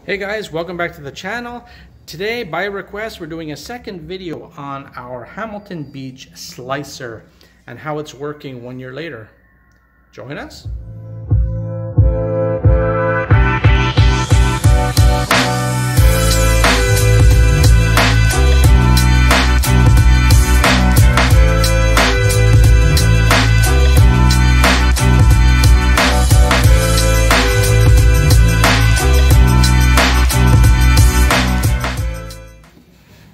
Hey guys, welcome back to the channel. Today, by request, we're doing a second video on our Hamilton Beach slicer and how it's working 1 year later. Join us.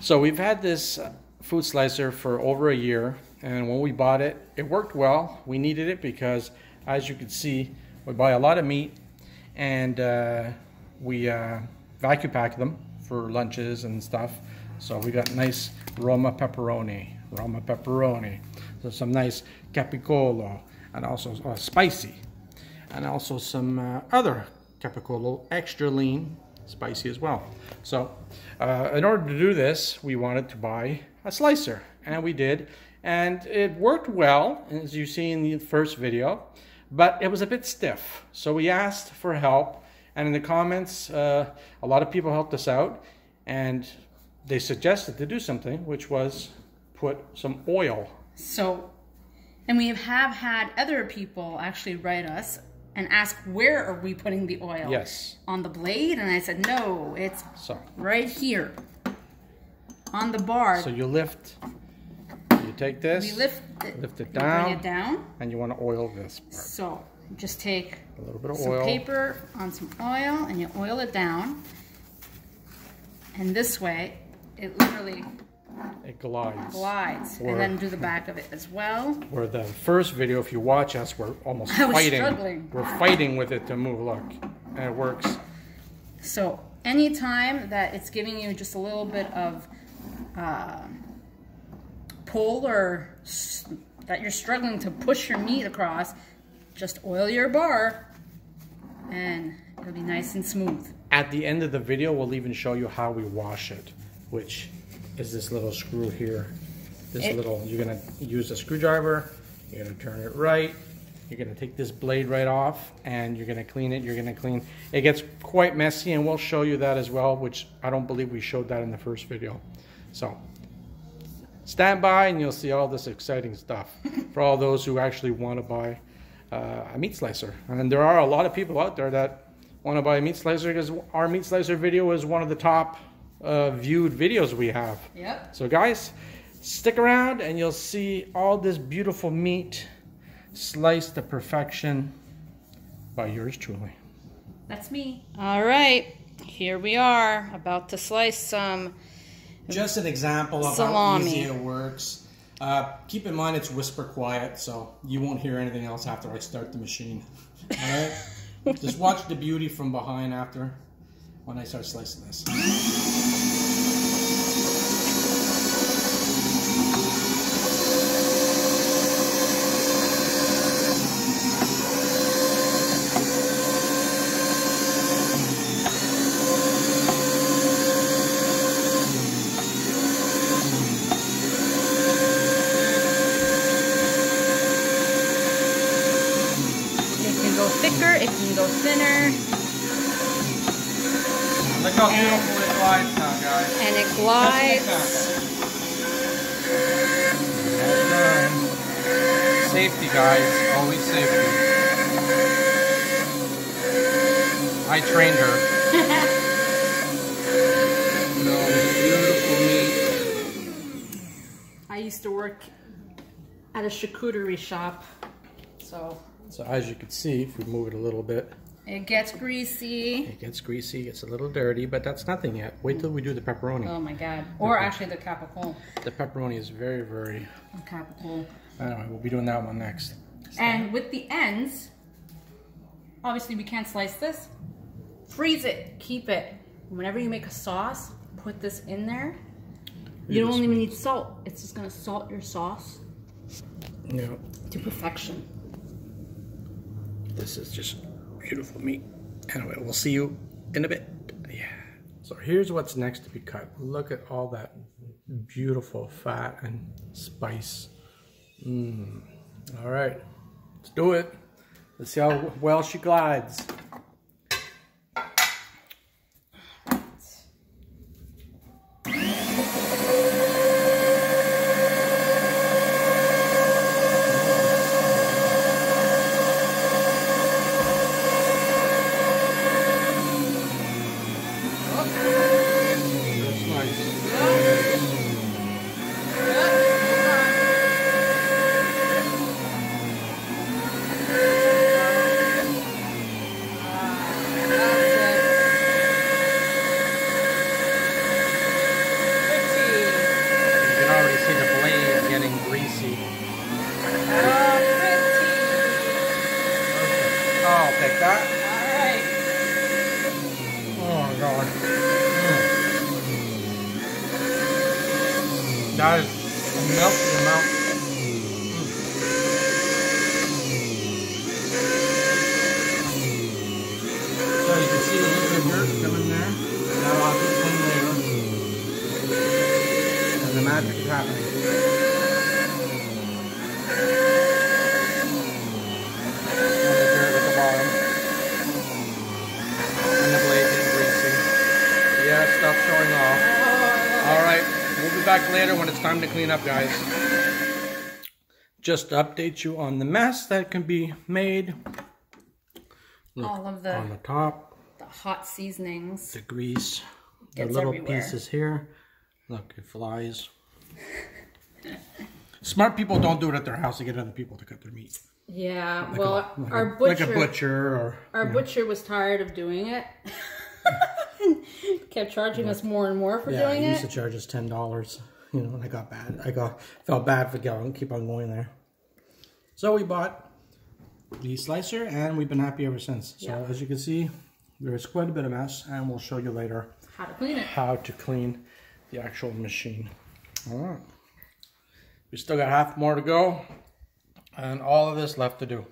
So we've had this food slicer for over a year, and when we bought it, it worked well. We needed it because, as you can see, we buy a lot of meat and we vacuum pack them for lunches and stuff. So we got nice Roma pepperoni, so some nice capicolo, and also spicy, and also some other capicolo, extra lean, spicy as well. So in order to do this, we wanted to buy a slicer, and we did, and it worked well, as you see in the first video, but it was a bit stiff. So we asked for help, and in the comments a lot of people helped us out, and they suggested to do something, which was put some oil. So, and we have had other people actually write us and ask, where are we putting the oil? Yes. On the blade? And I said, no, it's right here on the bar. So you lift, you take this, we lift it down, bring it down, and you want to oil this part. So just take a little bit of some oil, paper on some oil, and you oil it down. And this way, it literally glides. And then do the back of it as well. Where the first video, if you watch us, we're almost fighting. We're fighting with it to move, look, and it works. So anytime that it's giving you just a little bit of pull, or that you're struggling to push your meat across, just oil your bar and it'll be nice and smooth. At the end of the video, we'll even show you how we wash it, which is this little screw here. You're gonna use a screwdriver, you're gonna turn it right, you're gonna take this blade right off, and you're gonna clean it, it gets quite messy, and we'll show you that as well, which I don't believe we showed that in the first video. So stand by and you'll see all this exciting stuff for all those who actually want to buy a meat slicer. And there are a lot of people out there that want to buy a meat slicer, because our meat slicer video is one of the top viewed videos we have. Yep. So guys, stick around and you'll see all this beautiful meat sliced to perfection by yours truly. That's me. All right, here we are about to slice some just an example of salami. How easy it works. Keep in mind it's whisper quiet, so you won't hear anything else after I start the machine. All right? Just watch the beauty from behind after when I start slicing this. Thicker, it can go thinner. Look how beautiful it glides now, guys. And it glides. Safety, guys. Always safety. I trained her. Beautiful meat. I used to work at a charcuterie shop, so as you can see, if we move it a little bit, it gets greasy. It gets a little dirty, but that's nothing yet. Wait till we do the pepperoni. Oh my God. Or actually the capicolo. The pepperoni is very, very... capicolo. Anyway, we'll be doing that one next. And with the ends, obviously we can't slice this. Freeze it. Keep it. Whenever you make a sauce, put this in there. You don't even need salt. It's just going to salt your sauce to perfection. This is just beautiful meat. Anyway, we'll see you in a bit. Yeah. So here's what's next to be cut. Look at all that beautiful fat and spice. All right, let's do it. Let's see how well she glides. Guys, melt in your mouth. So you can see a little bit of dirt coming there. That'll have to clean later. And the magic is happening. Stuff showing off. Alright, we'll be back later when it's time to clean up, guys. Just to update you on the mess that can be made. Look, all of the on the top, the hot seasonings, the grease, the gets little everywhere. pieces here. Look, it flies. Smart people don't do it at their house to get other people to cut their meat. Yeah, Like well, our butcher, like a butcher, or our butcher was tired of doing it. Kept charging us more and more for doing he it. used to charge us $10. You know, and I got bad. Felt bad for keep on going there. So we bought the slicer, and we've been happy ever since. So as you can see, there's quite a bit of mess, and we'll show you later how to clean it. How to clean the actual machine. All right. We still got half more to go, and all of this left to do.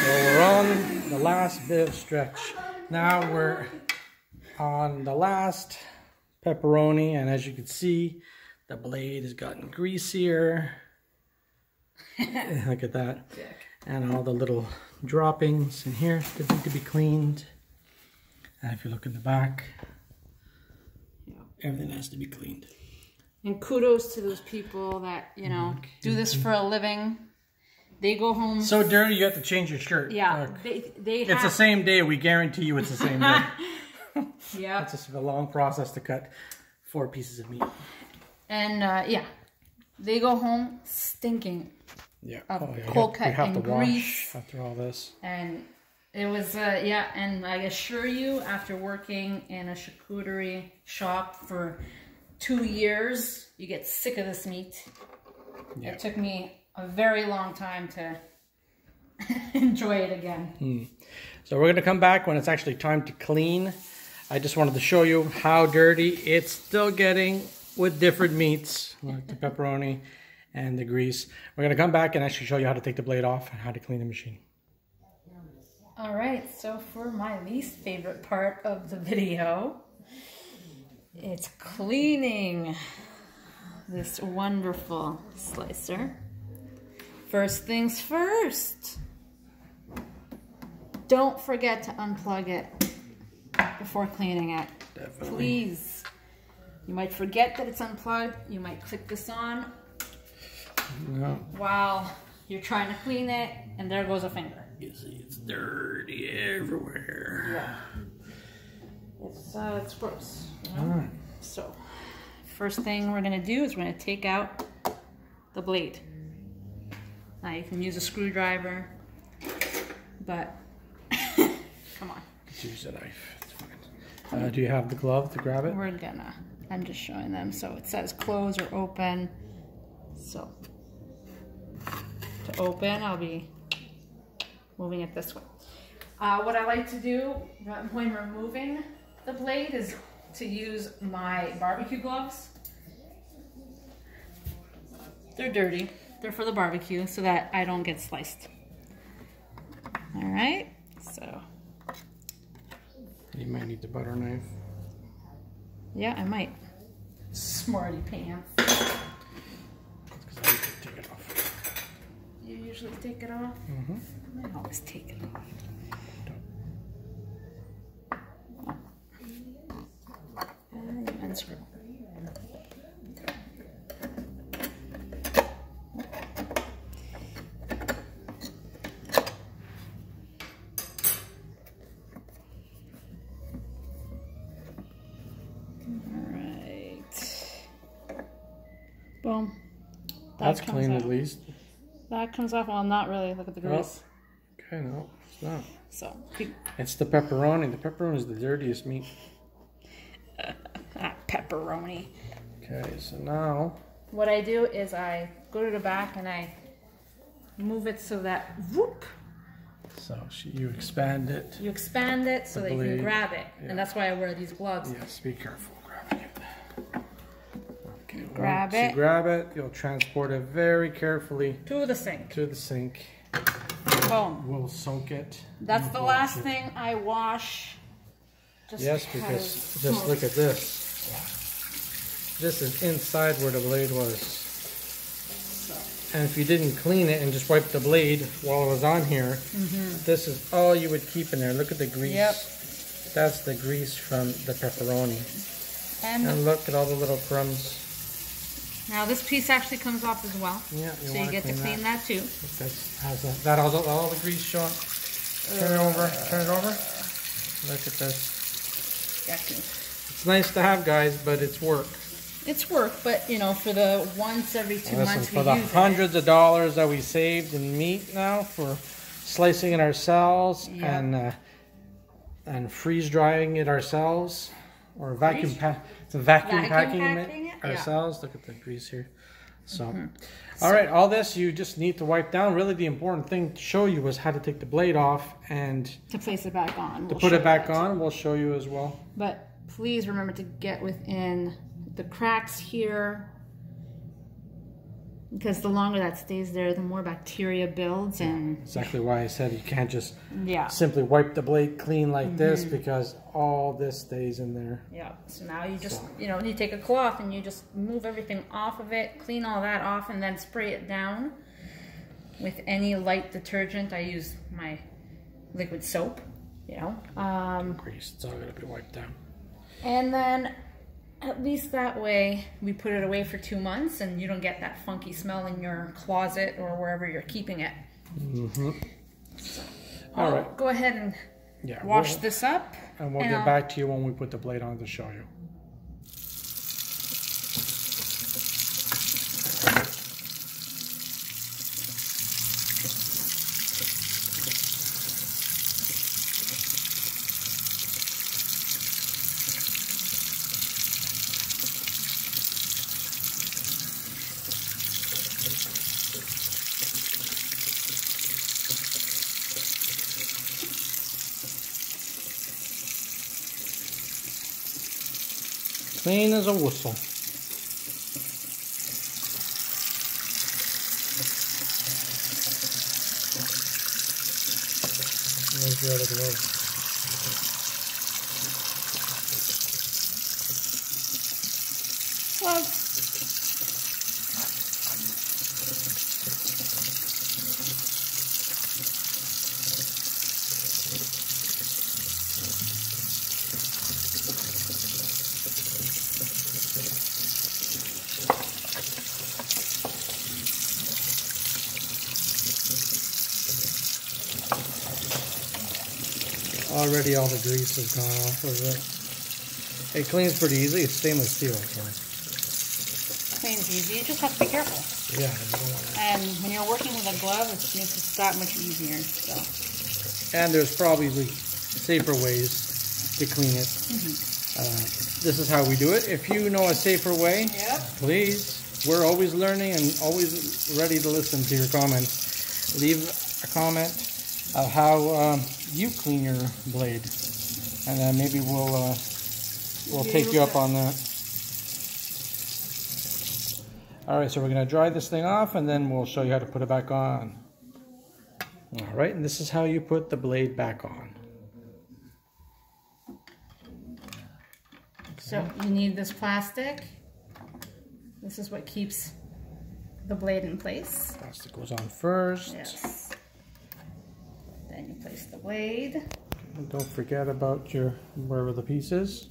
We're on the last bit of stretch. Now we're on the last pepperoni, and as you can see, the blade has gotten greasier. Look at that. And all the little droppings in here that need to be cleaned. And if you look in the back, everything has to be cleaned. And kudos to those people that, you know, do this for a living. They go home so dirty you have to change your shirt. Yeah, it's the same day. We guarantee you it's the same day. Yeah, it's just a long process to cut 4 pieces of meat. And yeah, they go home stinking. Yeah, cold cut and grease after all this. And it was yeah, and I assure you, after working in a charcuterie shop for 2 years, you get sick of this meat. Yeah. It took me a very long time to enjoy it again. So we're going to come back when it's actually time to clean. I just wanted to show you how dirty it's still getting with different meats, like the pepperoni and the grease. We're going to come back and actually show you how to take the blade off and how to clean the machine. All right, so for my least favorite part of the video, it's cleaning this wonderful slicer. First things first, don't forget to unplug it before cleaning it. Definitely. Please. You might forget that it's unplugged. You might click this on while you're trying to clean it, and there goes a finger. You see, it's dirty everywhere. Yeah. It's gross. You know? All right. So, first thing we're going to do is we're going to take out the blade. Now you can use a screwdriver, but come on. Just use a knife. It's fine. Do you have the glove to grab it? I'm just showing them. So it says close or open. So to open, I'll be moving it this way. What I like to do when removing the blade is to use my barbecue gloves. They're dirty. They're for the barbecue so that I don't get sliced. All right, so. You might need the butter knife. Yeah, I might. Smarty pants. That's because I usually take it off. You usually take it off? Mm-hmm. I always take it off. And unscrew. Boom. That's clean at least. That comes off. Well, not really. Look at the grease. Oh. Okay, no, it's not. So. It's the pepperoni. The pepperoni is the dirtiest meat. Pepperoni. Okay, so now. What I do is I go to the back and I move it so that, whoop, So you expand it. You expand it so that you can grab it. Yeah. And that's why I wear these gloves. Yes, be careful grabbing it. Okay, grab once you grab it, you'll transport it very carefully to the sink. To the sink. Boom. We'll soak it. That's the last thing I wash. Yes, because just look at this. This is inside where the blade was. And if you didn't clean it and just wipe the blade while it was on here, this is all you would keep in there. Look at the grease. Yep. That's the grease from the pepperoni. And look at all the little crumbs. Now this piece actually comes off as well. Yeah, so you get to clean that too. That has all the grease showing. Turn it over. Turn it over. Look at this. It's nice to have, guys, but it's work. It's work, but you know, for the once every 2 months we for the use hundreds of dollars that we saved in meat now for slicing it ourselves and freeze drying it ourselves or vacuum packing it ourselves. Look at the grease here. So, all right, all this you just need to wipe down. Really, the important thing to show you was how to take the blade off and to place it back on. To put it back on, we'll show you as well. But please remember to get within the cracks here, because the longer that stays there, the more bacteria builds. And exactly why I said you can't just simply wipe the blade clean like this, because all this stays in there. Yeah, so now you just, you know, you take a cloth and you just move everything off of it, clean all that off, and then spray it down with any light detergent. I use my liquid soap, you know. Grease, it's all going to be wiped down. And then at least that way we put it away for 2 months and you don't get that funky smell in your closet or wherever you're keeping it. So, all right, go ahead and wash this up. And we'll get back to you when we put the blade on to show you. Clean as a whistle. Where's the other glove? Already all the grease has gone off of it. It cleans pretty easy. It's stainless steel, so. Cleans easy. You just have to be careful. Yeah. You don't want to. And when you're working with a glove, it makes it that much easier. So. And there's probably safer ways to clean it. This is how we do it. If you know a safer way, please. We're always learning and always ready to listen to your comments. Leave a comment of how you clean your blade, and then maybe we'll take you up on that. All right, so we're going to dry this thing off, and then we'll show you how to put it back on. All right, and this is how you put the blade back on. So you need this plastic. This is what keeps the blade in place. Plastic goes on first. Yes. Then you place the blade. And don't forget about your wherever the piece is.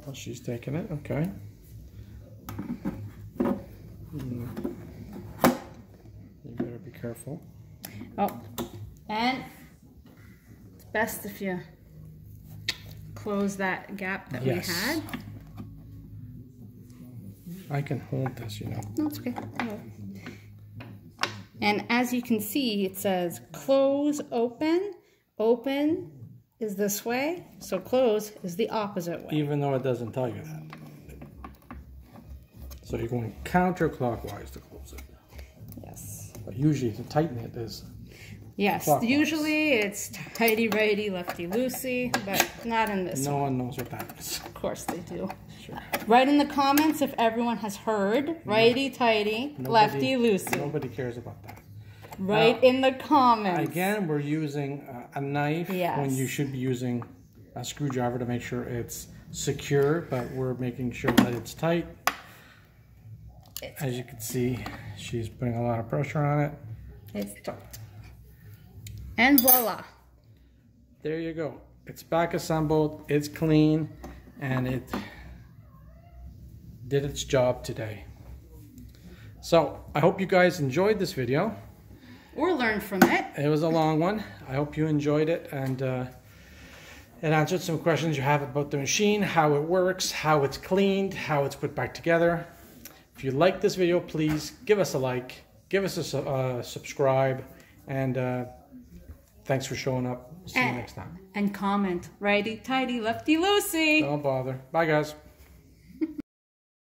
Oh, she's taking it. Okay. You better be careful. Oh, and it's best if you close that gap that we had. I can hold this, you know. No, it's okay. And as you can see, it says close, open. Open is this way, so close is the opposite way. Even though it doesn't tell you that. So you're going counterclockwise to close it. Yes. But usually to tighten it is Yes, usually it's tighty righty, lefty loosey, but not in this one. No one knows what that is. Of course they do. Sure. Write in the comments if everyone has heard righty tighty, lefty loosey. Nobody cares about that. Write in the comments. Again, we're using a knife when you should be using a screwdriver to make sure it's secure, but we're making sure that it's tight. As you can see, she's putting a lot of pressure on it. It's tight. And voila. There you go. It's back assembled, it's clean, and it did its job today. So I hope you guys enjoyed this video. Or learned from it. It was a long one. I hope you enjoyed it, and it answered some questions you have about the machine, how it works, how it's cleaned, how it's put back together. If you like this video, please give us a like, give us a subscribe, and thanks for showing up. See you next time. And comment. Righty tighty, lefty loosey. Don't bother. Bye, guys.